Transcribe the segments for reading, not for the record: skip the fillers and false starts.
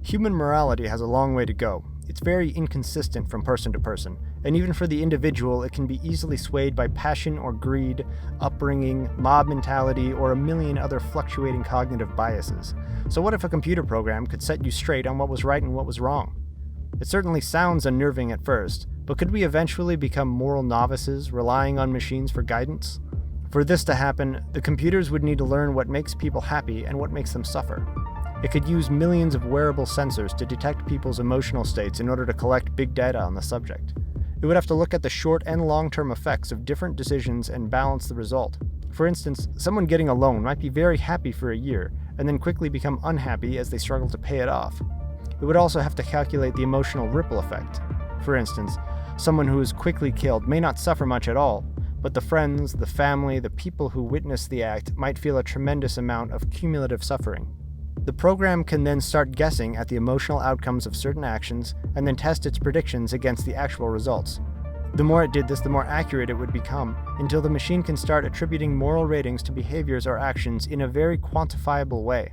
Human morality has a long way to go. It's very inconsistent from person to person, and even for the individual, it can be easily swayed by passion or greed, upbringing, mob mentality, or a million other fluctuating cognitive biases. So what if a computer program could set you straight on what was right and what was wrong? It certainly sounds unnerving at first, but could we eventually become moral novices, relying on machines for guidance? For this to happen, the computers would need to learn what makes people happy and what makes them suffer. It could use millions of wearable sensors to detect people's emotional states in order to collect big data on the subject. It would have to look at the short and long-term effects of different decisions and balance the result. For instance, someone getting a loan might be very happy for a year, and then quickly become unhappy as they struggle to pay it off. It would also have to calculate the emotional ripple effect. For instance, someone who is quickly killed may not suffer much at all, but the friends, the family, the people who witness the act might feel a tremendous amount of cumulative suffering. The program can then start guessing at the emotional outcomes of certain actions and then test its predictions against the actual results. The more it did this, the more accurate it would become, until the machine can start attributing moral ratings to behaviors or actions in a very quantifiable way.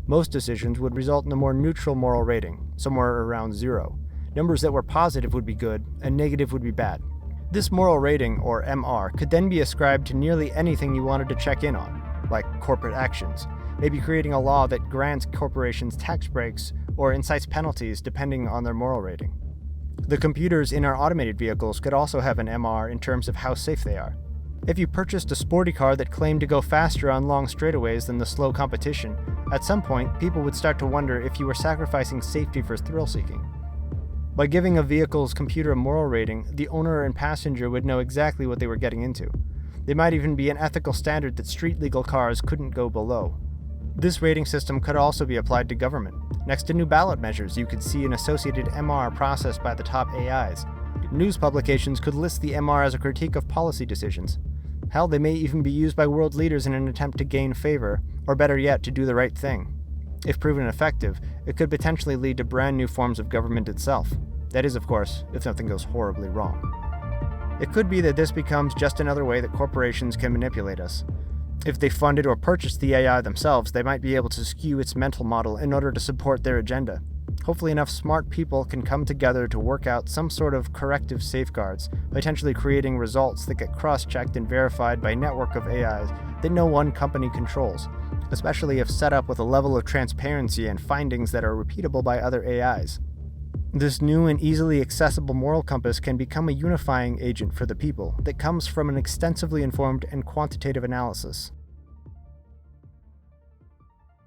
Most decisions would result in a more neutral moral rating, somewhere around 0. Numbers that were positive would be good, and negative would be bad. This moral rating, or MR, could then be ascribed to nearly anything you wanted to check in on, like corporate actions, maybe creating a law that grants corporations tax breaks or incites penalties depending on their moral rating. The computers in our automated vehicles could also have an MR in terms of how safe they are. If you purchased a sporty car that claimed to go faster on long straightaways than the slow competition, at some point people would start to wonder if you were sacrificing safety for thrill-seeking. By giving a vehicle's computer a moral rating, the owner and passenger would know exactly what they were getting into. There might even be an ethical standard that street-legal cars couldn't go below. This rating system could also be applied to government. Next to new ballot measures, you could see an associated MR processed by the top AIs. News publications could list the MR as a critique of policy decisions. Hell, they may even be used by world leaders in an attempt to gain favor, or better yet, to do the right thing. If proven effective, it could potentially lead to brand new forms of government itself. That is, of course, if nothing goes horribly wrong. It could be that this becomes just another way that corporations can manipulate us. If they funded or purchased the AI themselves, they might be able to skew its mental model in order to support their agenda. Hopefully enough smart people can come together to work out some sort of corrective safeguards, potentially creating results that get cross-checked and verified by a network of AIs that no one company controls, especially if set up with a level of transparency and findings that are repeatable by other AIs. This new and easily accessible moral compass can become a unifying agent for the people that comes from an extensively informed and quantitative analysis.